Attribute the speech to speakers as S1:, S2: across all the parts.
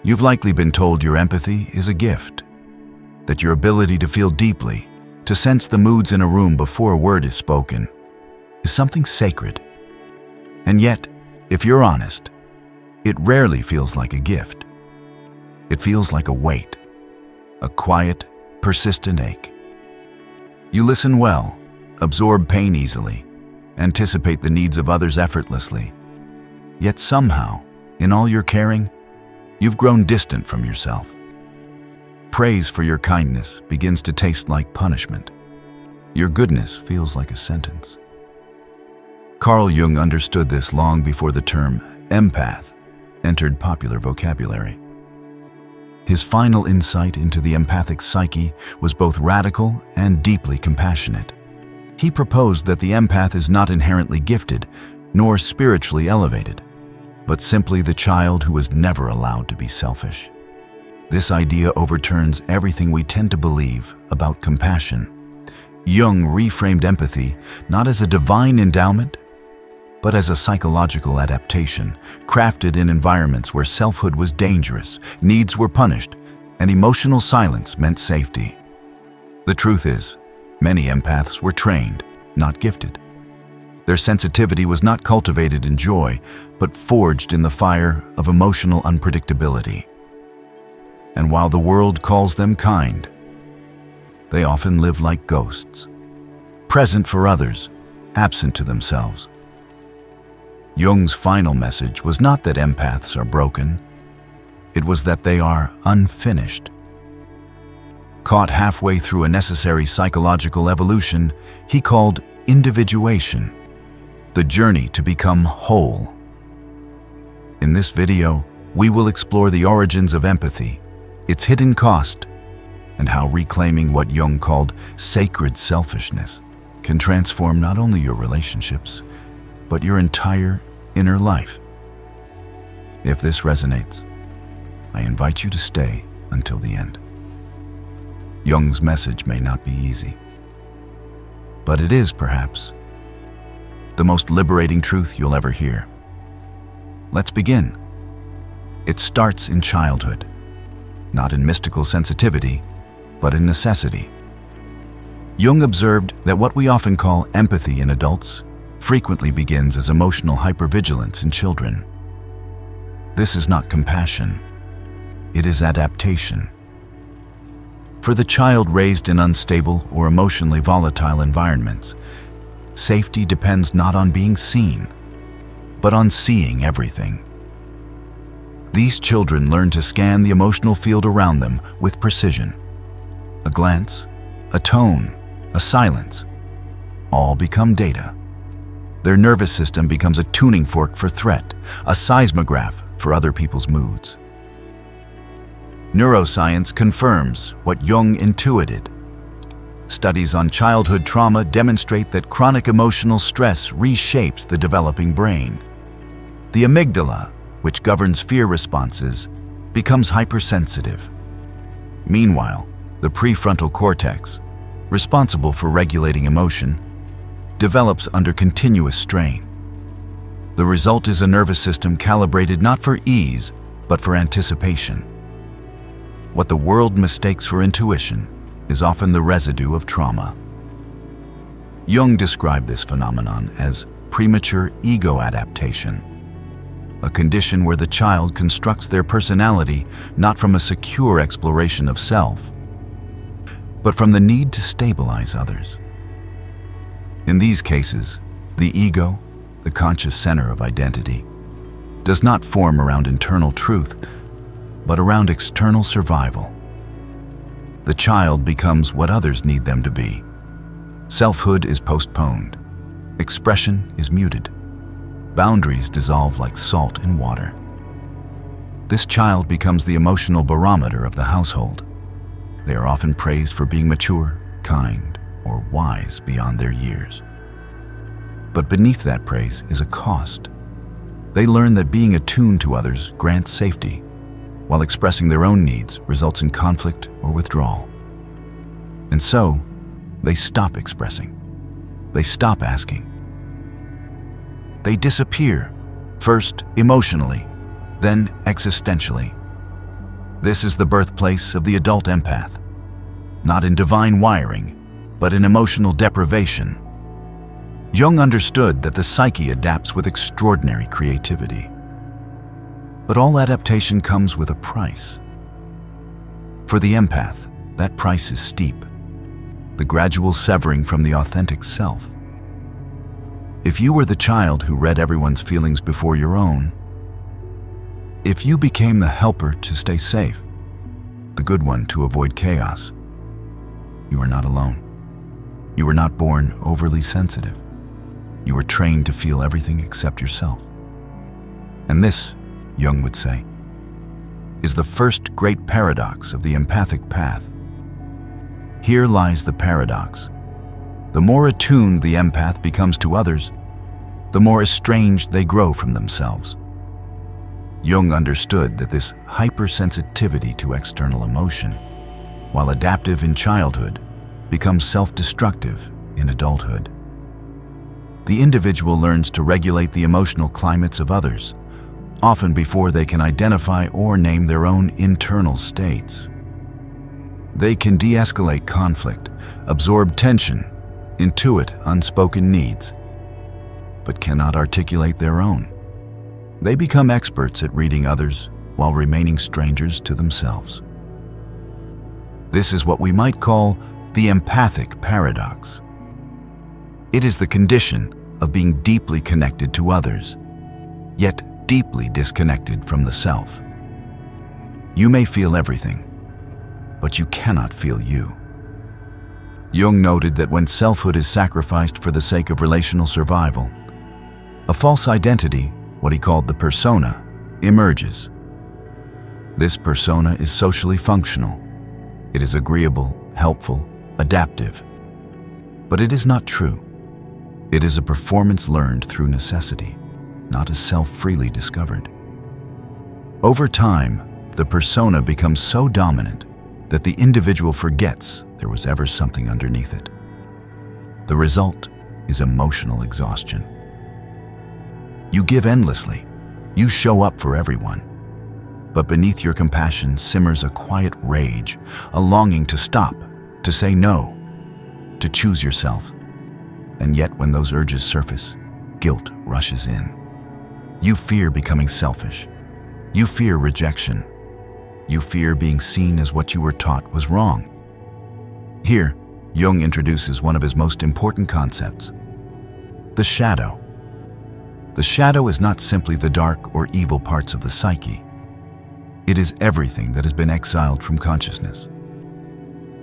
S1: You've likely been told your empathy is a gift, that your ability to feel deeply, to sense the moods in a room before a word is spoken, is something sacred. And yet, if you're honest, it rarely feels like a gift. It feels like a weight, a quiet, persistent ache. You listen well, absorb pain easily, anticipate the needs of others effortlessly. Yet somehow, in all your caring, you've grown distant from yourself. Praise for your kindness begins to taste like punishment. Your goodness feels like a sentence. Carl Jung understood this long before the term empath entered popular vocabulary. His final insight into the empathic psyche was both radical and deeply compassionate. He proposed that the empath is not inherently gifted, nor spiritually elevated, but simply the child who was never allowed to be selfish. This idea overturns everything we tend to believe about compassion. Jung reframed empathy not as a divine endowment, but as a psychological adaptation, crafted in environments where selfhood was dangerous, needs were punished, and emotional silence meant safety. The truth is, many empaths were trained, not gifted. Their sensitivity was not cultivated in joy, but forged in the fire of emotional unpredictability. And while the world calls them kind, they often live like ghosts, present for others, absent to themselves. Jung's final message was not that empaths are broken, it was that they are unfinished. Caught halfway through a necessary psychological evolution, he called individuation, the journey to become whole. In this video, we will explore the origins of empathy, its hidden cost, and how reclaiming what Jung called sacred selfishness can transform not only your relationships, but your entire inner life. If this resonates, I invite you to stay until the end. Jung's message may not be easy, but it is, perhaps, the most liberating truth you'll ever hear. Let's begin. It starts in childhood, not in mystical sensitivity, but in necessity. Jung observed that what we often call empathy in adults frequently begins as emotional hypervigilance in children. This is not compassion, it is adaptation. For the child raised in unstable or emotionally volatile environments, safety depends not on being seen, but on seeing everything. These children learn to scan the emotional field around them with precision. A glance, a tone, a silence, all become data. Their nervous system becomes a tuning fork for threat, a seismograph for other people's moods. Neuroscience confirms what Jung intuited. Studies on childhood trauma demonstrate that chronic emotional stress reshapes the developing brain. The amygdala, which governs fear responses, becomes hypersensitive. Meanwhile, the prefrontal cortex, responsible for regulating emotion, develops under continuous strain. The result is a nervous system calibrated not for ease, but for anticipation. What the world mistakes for intuition is often the residue of trauma. Jung described this phenomenon as premature ego adaptation, a condition where the child constructs their personality not from a secure exploration of self, but from the need to stabilize others. In these cases, the ego, the conscious center of identity, does not form around internal truth, but around external survival. The child becomes what others need them to be. Selfhood is postponed. Expression is muted. Boundaries dissolve like salt in water. This child becomes the emotional barometer of the household. They are often praised for being mature, kind, or wise beyond their years. But beneath that praise is a cost. They learn that being attuned to others grants safety, while expressing their own needs results in conflict or withdrawal. And so, they stop expressing. They stop asking. They disappear, first emotionally, then existentially. This is the birthplace of the adult empath, not in divine wiring, but in emotional deprivation. Jung understood that the psyche adapts with extraordinary creativity. But all adaptation comes with a price. For the empath, that price is steep, the gradual severing from the authentic self. If you were the child who read everyone's feelings before your own, if you became the helper to stay safe, the good one to avoid chaos, you are not alone. You were not born overly sensitive. You were trained to feel everything except yourself. And this, Jung would say, is the first great paradox of the empathic path. Here lies the paradox. The more attuned the empath becomes to others, the more estranged they grow from themselves. Jung understood that this hypersensitivity to external emotion, while adaptive in childhood, becomes self-destructive in adulthood. The individual learns to regulate the emotional climates of others, often before they can identify or name their own internal states. They can de-escalate conflict, absorb tension, intuit unspoken needs, but cannot articulate their own. They become experts at reading others while remaining strangers to themselves. This is what we might call the empathic paradox. It is the condition of being deeply connected to others, yet deeply disconnected from the self. You may feel everything, but you cannot feel you. Jung noted that when selfhood is sacrificed for the sake of relational survival, a false identity, what he called the persona, emerges. This persona is socially functional. It is agreeable, helpful, adaptive. But it is not true. It is a performance learned through necessity, not a self freely discovered. Over time, the persona becomes so dominant that the individual forgets there was ever something underneath it. The result is emotional exhaustion. You give endlessly. You show up for everyone. But beneath your compassion simmers a quiet rage, a longing to stop, to say no, to choose yourself. And yet when those urges surface, guilt rushes in. You fear becoming selfish. You fear rejection. You fear being seen as what you were taught was wrong. Here, Jung introduces one of his most important concepts: the shadow. The shadow is not simply the dark or evil parts of the psyche. It is everything that has been exiled from consciousness.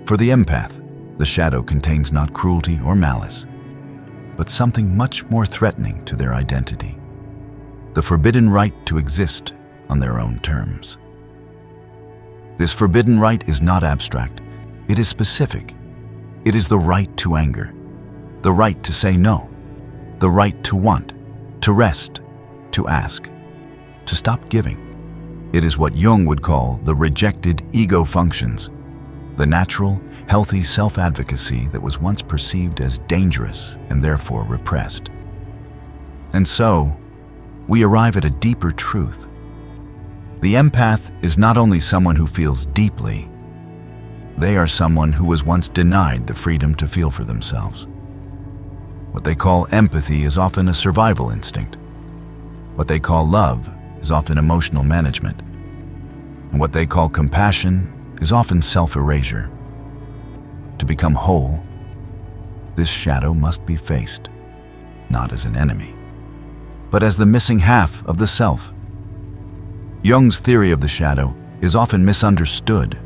S1: For the empath, the shadow contains not cruelty or malice, but something much more threatening to their identity: the forbidden right to exist on their own terms. This forbidden right is not abstract, it is specific. It is the right to anger, the right to say no, the right to want, to rest, to ask, to stop giving. It is what Jung would call the rejected ego functions, the natural, healthy self-advocacy that was once perceived as dangerous and therefore repressed. And so, we arrive at a deeper truth. The empath is not only someone who feels deeply, they are someone who was once denied the freedom to feel for themselves. What they call empathy is often a survival instinct. What they call love is often emotional management. And what they call compassion is often self-erasure. To become whole, this shadow must be faced, not as an enemy, but as the missing half of the self. Jung's theory of the shadow is often misunderstood.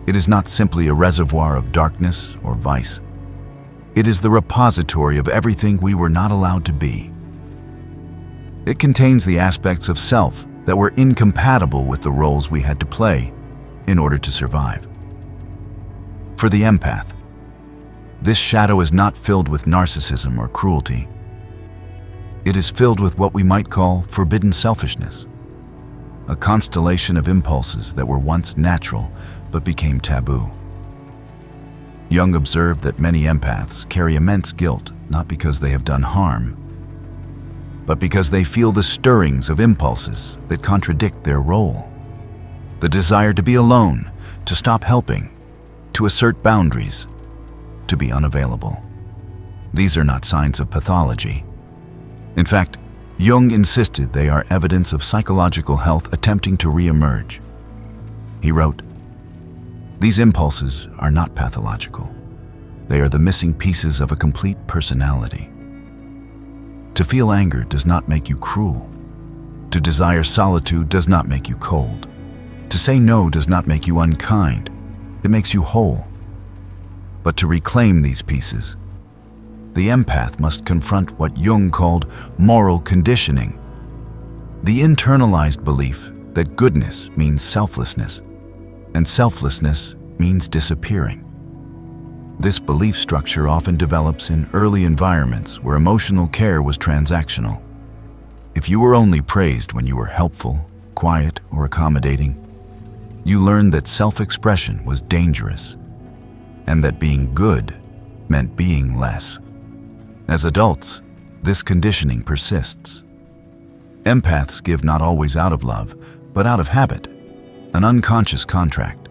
S1: It is not simply a reservoir of darkness or vice. It is the repository of everything we were not allowed to be. It contains the aspects of self that were incompatible with the roles we had to play in order to survive. For the empath, this shadow is not filled with narcissism or cruelty. It is filled with what we might call forbidden selfishness, a constellation of impulses that were once natural but became taboo. Jung observed that many empaths carry immense guilt not because they have done harm, but because they feel the stirrings of impulses that contradict their role. the desire to be alone, to stop helping, to assert boundaries, to be unavailable. These are not signs of pathology. In fact, Jung insisted they are evidence of psychological health attempting to re-emerge. He wrote, "These impulses are not pathological. They are the missing pieces of a complete personality. To feel anger does not make you cruel. To desire solitude does not make you cold. To say no does not make you unkind. It makes you whole. But to reclaim these pieces, the empath must confront what Jung called moral conditioning, the internalized belief that goodness means selflessness, and selflessness means disappearing. This belief structure often develops in early environments where emotional care was transactional. If you were only praised when you were helpful, quiet, or accommodating, you learned that self-expression was dangerous, and that being good meant being less. As adults, this conditioning persists. Empaths give not always out of love, but out of habit, an unconscious contract.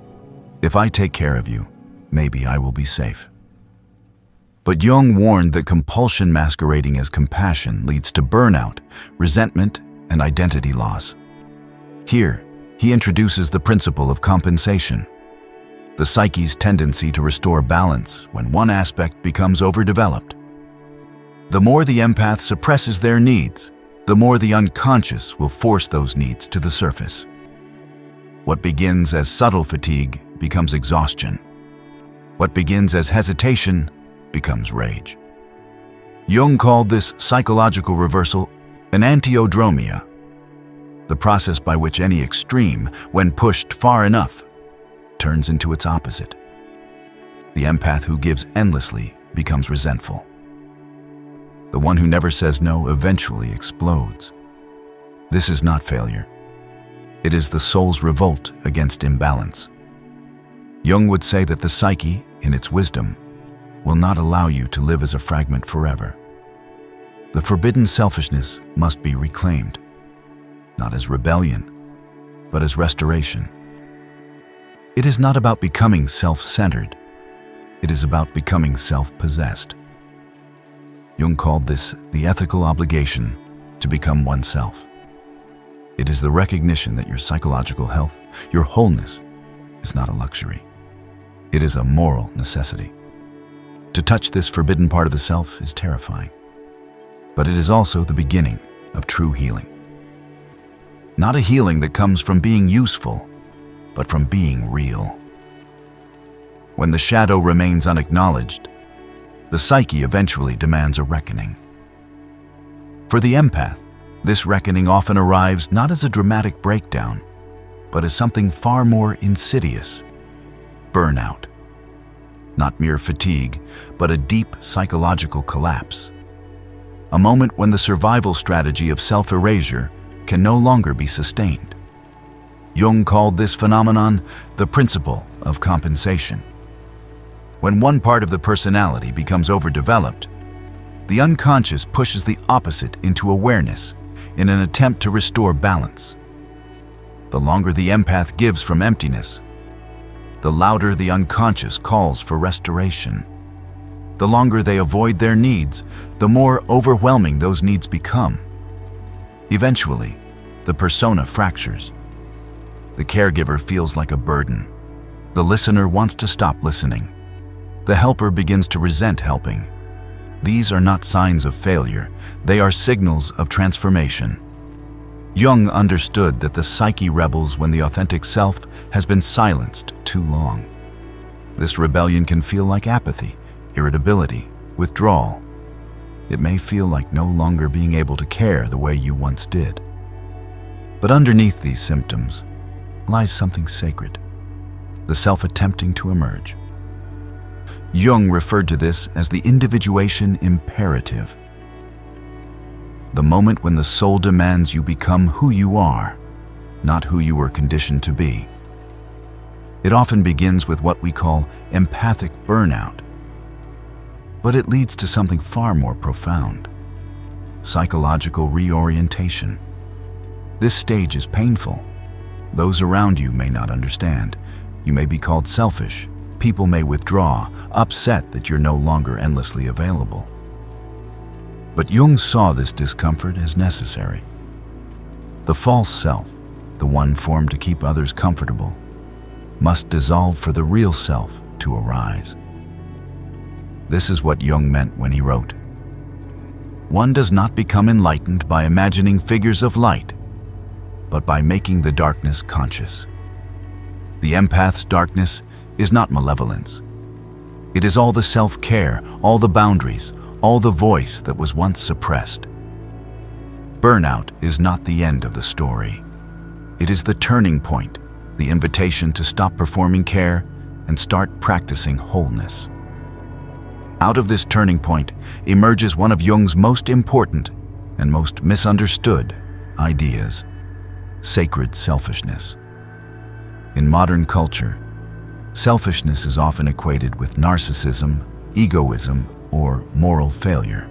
S1: If I take care of you, maybe I will be safe. But Jung warned that compulsion masquerading as compassion leads to burnout, resentment, and identity loss. Here, he introduces the principle of compensation, the psyche's tendency to restore balance when one aspect becomes overdeveloped. The more the empath suppresses their needs, the more the unconscious will force those needs to the surface. What begins as subtle fatigue becomes exhaustion. What begins as hesitation becomes rage. Jung called this psychological reversal an antiodromia, the process by which any extreme, when pushed far enough, turns into its opposite. The empath who gives endlessly becomes resentful. The one who never says no eventually explodes. This is not failure. It is the soul's revolt against imbalance. Jung would say that the psyche, in its wisdom, will not allow you to live as a fragment forever. The forbidden selfishness must be reclaimed, not as rebellion, but as restoration. It is not about becoming self-centered. It is about becoming self-possessed. Jung called this the ethical obligation to become oneself. It is the recognition that your psychological health, your wholeness, is not a luxury. It is a moral necessity. To touch this forbidden part of the self is terrifying, but it is also the beginning of true healing. Not a healing that comes from being useful, but from being real. When the shadow remains unacknowledged, the psyche eventually demands a reckoning. For the empath, this reckoning often arrives not as a dramatic breakdown, but as something far more insidious: burnout. Not mere fatigue, but a deep psychological collapse. A moment when the survival strategy of self-erasure can no longer be sustained. Jung called this phenomenon the principle of compensation. When one part of the personality becomes overdeveloped, the unconscious pushes the opposite into awareness in an attempt to restore balance. The longer the empath gives from emptiness, the louder the unconscious calls for restoration. The longer they avoid their needs, the more overwhelming those needs become. Eventually, the persona fractures. The caregiver feels like a burden. The listener wants to stop listening. The helper begins to resent helping. These are not signs of failure. They are signals of transformation. Jung understood that the psyche rebels when the authentic self has been silenced too long. This rebellion can feel like apathy, irritability, withdrawal. It may feel like no longer being able to care the way you once did. But underneath these symptoms lies something sacred, the self attempting to emerge. Jung referred to this as the individuation imperative. The moment when the soul demands you become who you are, not who you were conditioned to be. It often begins with what we call empathic burnout, but it leads to something far more profound: psychological reorientation. This stage is painful, Those around you may not understand. You may be called selfish. People may withdraw, upset that you're no longer endlessly available. But Jung saw this discomfort as necessary. The false self, the one formed to keep others comfortable, must dissolve for the real self to arise. This is what Jung meant when he wrote, "One does not become enlightened by imagining figures of light, but by making the darkness conscious." The empath's darkness is not malevolence. It is all the self-care, all the boundaries, all the voice that was once suppressed. Burnout is not the end of the story. It is the turning point, the invitation to stop performing care and start practicing wholeness. Out of this turning point emerges one of Jung's most important and most misunderstood ideas: sacred selfishness. In modern culture, selfishness is often equated with narcissism, egoism, or moral failure.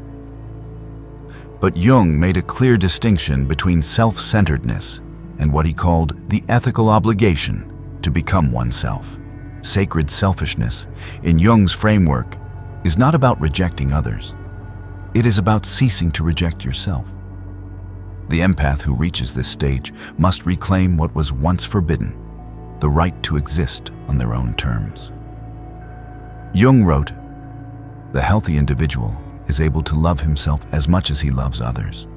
S1: But Jung made a clear distinction between self-centeredness and what he called the ethical obligation to become oneself. Sacred selfishness, in Jung's framework, is not about rejecting others. It is about ceasing to reject yourself. The empath who reaches this stage must reclaim what was once forbidden, the right to exist on their own terms. Jung wrote, "The healthy individual is able to love himself as much as he loves others."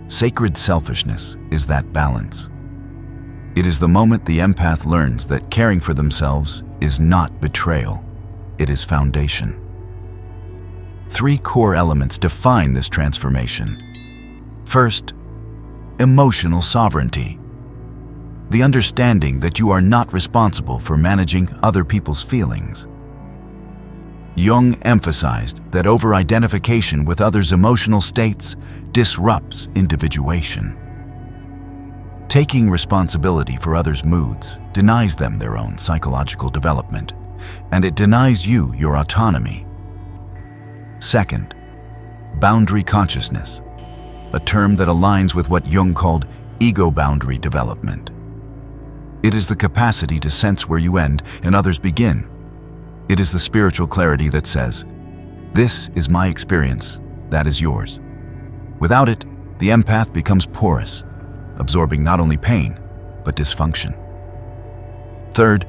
S1: Sacred selfishness is that balance. It is the moment the empath learns that caring for themselves is not betrayal, it is foundation. 3 core elements define this transformation. First, emotional sovereignty. The understanding that you are not responsible for managing other people's feelings. Jung emphasized that over-identification with others' emotional states disrupts individuation. Taking responsibility for others' moods denies them their own psychological development, and it denies you your autonomy. Second, boundary consciousness, a term that aligns with what Jung called ego boundary development. It is the capacity to sense where you end and others begin. It is the spiritual clarity that says, "This is my experience, that is yours." Without it, the empath becomes porous, absorbing not only pain, but dysfunction. Third,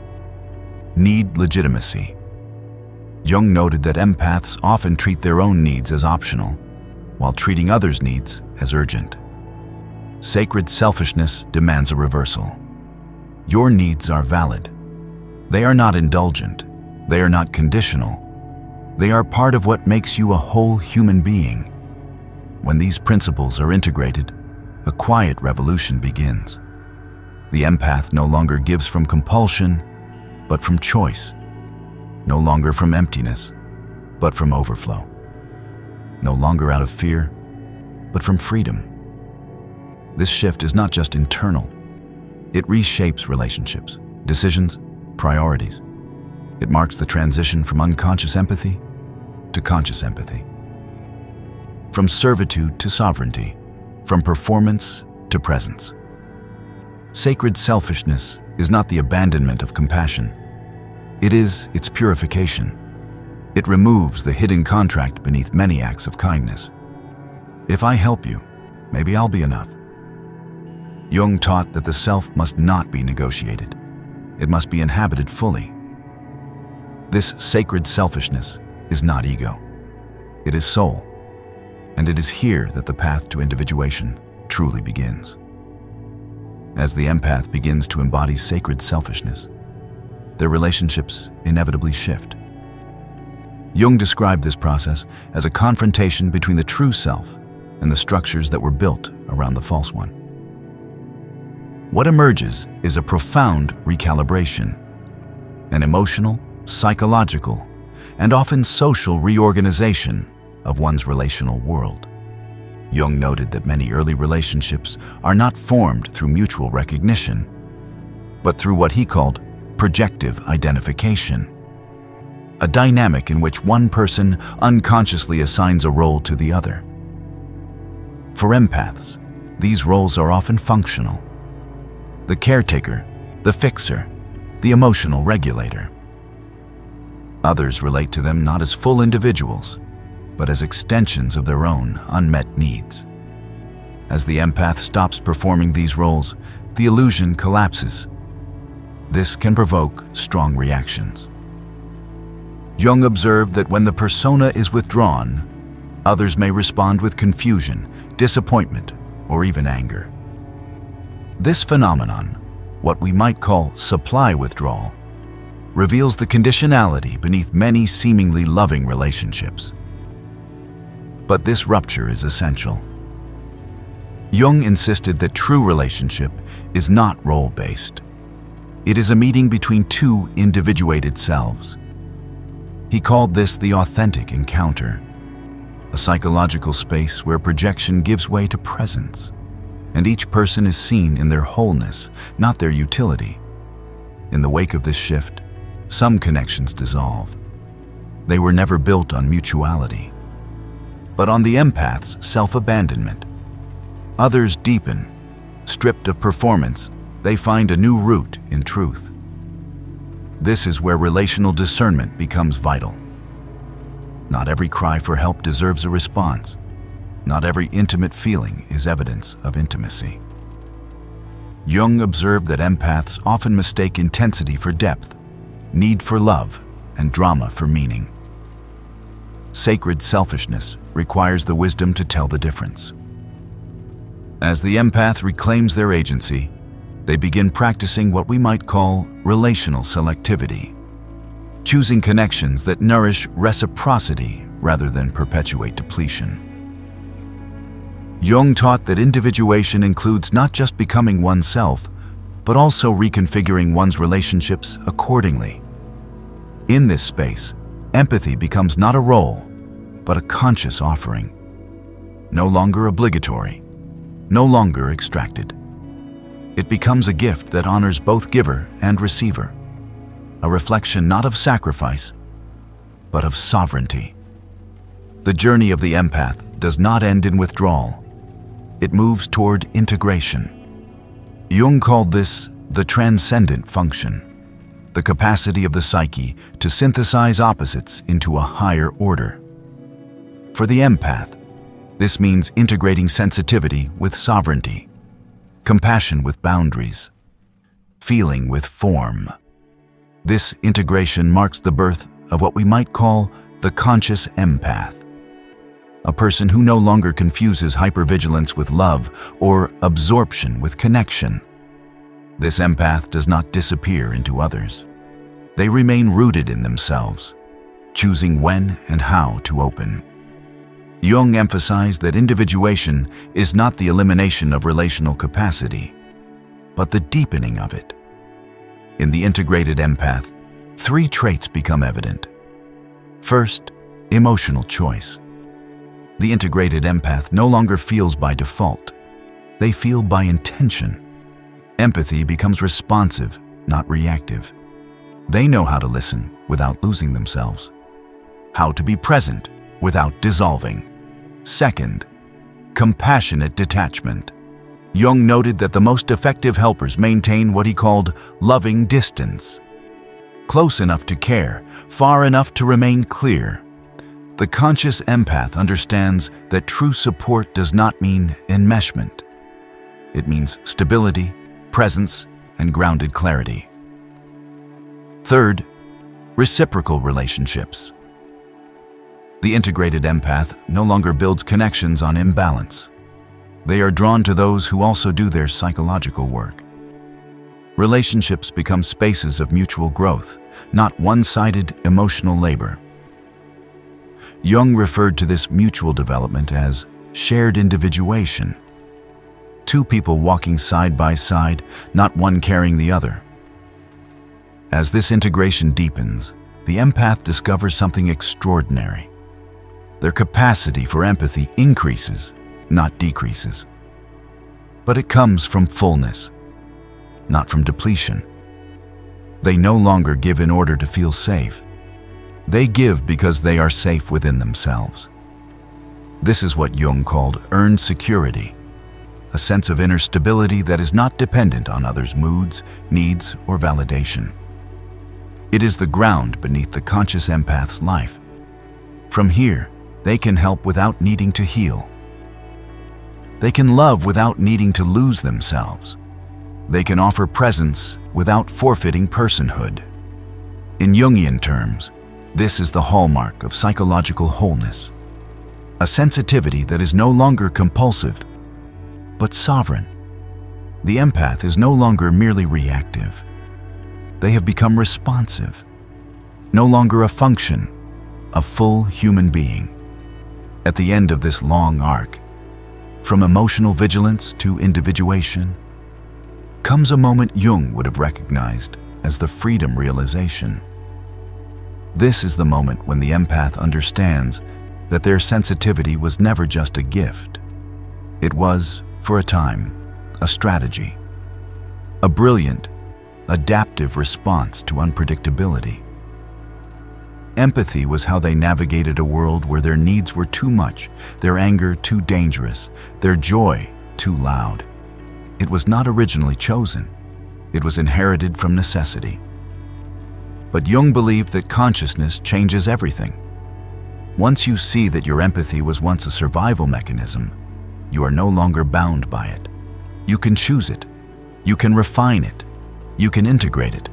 S1: need legitimacy. Jung noted that empaths often treat their own needs as optional, while treating others' needs as urgent. Sacred selfishness demands a reversal. Your needs are valid. They are not indulgent. They are not conditional. They are part of what makes you a whole human being. When these principles are integrated, a quiet revolution begins. The empath no longer gives from compulsion, but from choice. No longer from emptiness, but from overflow. No longer out of fear, but from freedom. This shift is not just internal. It reshapes relationships, decisions, priorities. It marks the transition from unconscious empathy to conscious empathy. From servitude to sovereignty, from performance to presence. Sacred selfishness is not the abandonment of compassion. It is its purification. It removes the hidden contract beneath many acts of kindness. If I help you, maybe I'll be enough. Jung taught that the self must not be negotiated. It must be inhabited fully. This sacred selfishness is not ego. It is soul. And it is here that the path to individuation truly begins. As the empath begins to embody sacred selfishness, their relationships inevitably shift. Jung described this process as a confrontation between the true self and the structures that were built around the false one. What emerges is a profound recalibration, an emotional, psychological, and often social reorganization of one's relational world. Jung noted that many early relationships are not formed through mutual recognition, but through what he called projective identification, a dynamic in which one person unconsciously assigns a role to the other. For empaths, these roles are often functional. the caretaker, the fixer, the emotional regulator. Others relate to them not as full individuals, but as extensions of their own unmet needs. As the empath stops performing these roles, the illusion collapses. This can provoke strong reactions. Jung observed that when the persona is withdrawn, others may respond with confusion, disappointment, or even anger. This phenomenon, what we might call supply withdrawal, reveals the conditionality beneath many seemingly loving relationships. But this rupture is essential. Jung insisted that true relationship is not role-based. It is a meeting between two individuated selves. He called this the authentic encounter, a psychological space where projection gives way to presence, and each person is seen in their wholeness, not their utility. In the wake of this shift, some connections dissolve. They were never built on mutuality, but on the empath's self-abandonment. Others deepen. Stripped of performance, they find a new root in truth. This is where relational discernment becomes vital. Not every cry for help deserves a response. Not every intimate feeling is evidence of intimacy. Jung observed that empaths often mistake intensity for depth, need for love, and drama for meaning. Sacred selfishness requires the wisdom to tell the difference. As the empath reclaims their agency, they begin practicing what we might call relational selectivity, choosing connections that nourish reciprocity rather than perpetuate depletion. Jung taught that individuation includes not just becoming oneself, but also reconfiguring one's relationships accordingly. In this space, empathy becomes not a role, but a conscious offering. No longer obligatory, no longer extracted. It becomes a gift that honors both giver and receiver, a reflection not of sacrifice, but of sovereignty. The journey of the empath does not end in withdrawal. It moves toward integration. Jung called this the transcendent function, the capacity of the psyche to synthesize opposites into a higher order. For the empath, this means integrating sensitivity with sovereignty, compassion with boundaries, feeling with form. This integration marks the birth of what we might call the conscious empath, a person who no longer confuses hypervigilance with love or absorption with connection. This empath does not disappear into others. They remain rooted in themselves, choosing when and how to open. Jung emphasized that individuation is not the elimination of relational capacity, but the deepening of it. In the integrated empath, three traits become evident. First, emotional choice. The integrated empath no longer feels by default. They feel by intention. Empathy becomes responsive, not reactive. They know how to listen without losing themselves, how to be present without dissolving. Second, compassionate detachment. Jung noted that the most effective helpers maintain what he called loving distance. Close enough to care, far enough to remain clear. The conscious empath understands that true support does not mean enmeshment. It means stability, presence, and grounded clarity. Third, reciprocal relationships. The integrated empath no longer builds connections on imbalance. They are drawn to those who also do their psychological work. Relationships become spaces of mutual growth, not one-sided emotional labor. Jung referred to this mutual development as shared individuation. Two people walking side by side, not one carrying the other. As this integration deepens, the empath discovers something extraordinary. Their capacity for empathy increases, not decreases. But it comes from fullness, not from depletion. They no longer give in order to feel safe. They give because they are safe within themselves. This is what Jung called earned security. a sense of inner stability that is not dependent on others' moods, needs, or validation. It is the ground beneath the conscious empath's life. From here, they can help without needing to heal. They can love without needing to lose themselves. They can offer presence without forfeiting personhood. In Jungian terms, this is the hallmark of psychological wholeness, a sensitivity that is no longer compulsive, but sovereign. The empath is no longer merely reactive. They have become responsive, no longer a function, a full human being. At the end of this long arc, from emotional vigilance to individuation, comes a moment Jung would have recognized as the freedom realization. This is the moment when the empath understands that their sensitivity was never just a gift. It was, for a time, a strategy, a brilliant, adaptive response to unpredictability. Empathy was how they navigated a world where their needs were too much, their anger too dangerous, their joy too loud. It was not originally chosen. It was inherited from necessity. But Jung believed that consciousness changes everything. Once you see that your empathy was once a survival mechanism, you are no longer bound by it. You can choose it. You can refine it. You can integrate it.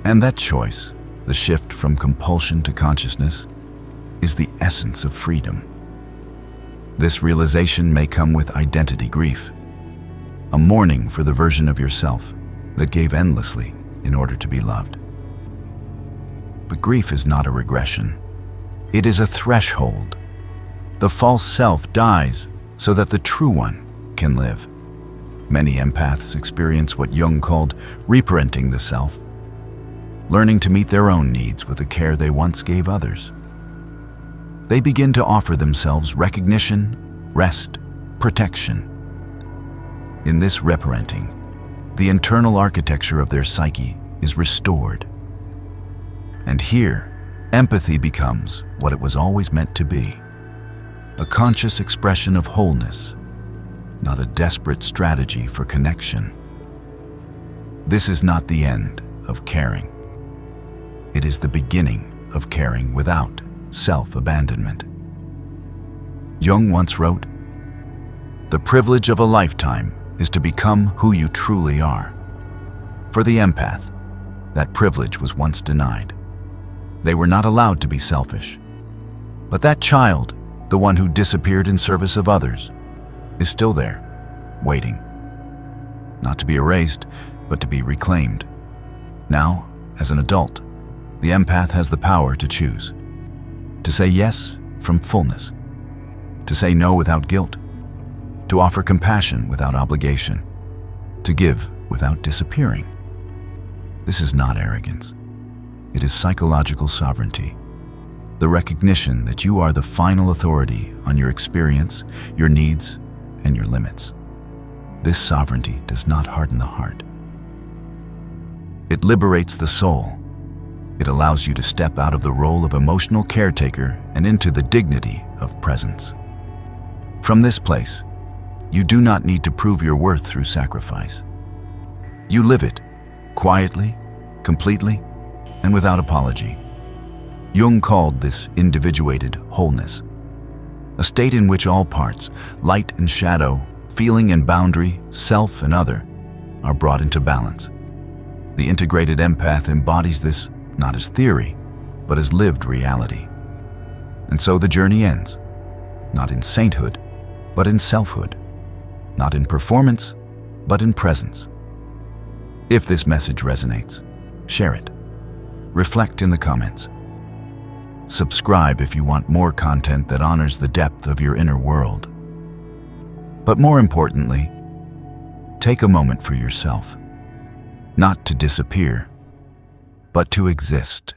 S1: And that choice, the shift from compulsion to consciousness, is the essence of freedom. This realization may come with identity grief, a mourning for the version of yourself that gave endlessly in order to be loved. But grief is not a regression. It is a threshold. The false self dies so that the true one can live. Many empaths experience what Jung called reparenting the self, learning to meet their own needs with the care they once gave others. They begin to offer themselves recognition, rest, protection. In this reparenting, the internal architecture of their psyche is restored. And here, empathy becomes what it was always meant to be, a conscious expression of wholeness, not a desperate strategy for connection. This is not the end of caring. It is the beginning of caring without self-abandonment. Jung once wrote, "The privilege of a lifetime is to become who you truly are." For the empath, that privilege was once denied. They were not allowed to be selfish. But that child, the one who disappeared in service of others, is still there, waiting. Not to be erased, but to be reclaimed. Now, as an adult, the empath has the power to choose. To say yes from fullness. To say no without guilt. To offer compassion without obligation. To give without disappearing. This is not arrogance. It is psychological sovereignty. The recognition that you are the final authority on your experience, your needs, and your limits. This sovereignty does not harden the heart. It liberates the soul. It allows you to step out of the role of emotional caretaker and into the dignity of presence. From this place, you do not need to prove your worth through sacrifice. You live it, quietly, completely, and without apology. Jung called this individuated wholeness, a state in which all parts, light and shadow, feeling and boundary, self and other, are brought into balance. The integrated empath embodies this not as theory, but as lived reality. And so the journey ends, not in sainthood, but in selfhood, not in performance, but in presence. If this message resonates, share it. Reflect in the comments. Subscribe if you want more content that honors the depth of your inner world. But more importantly, take a moment for yourself, not to disappear, but to exist.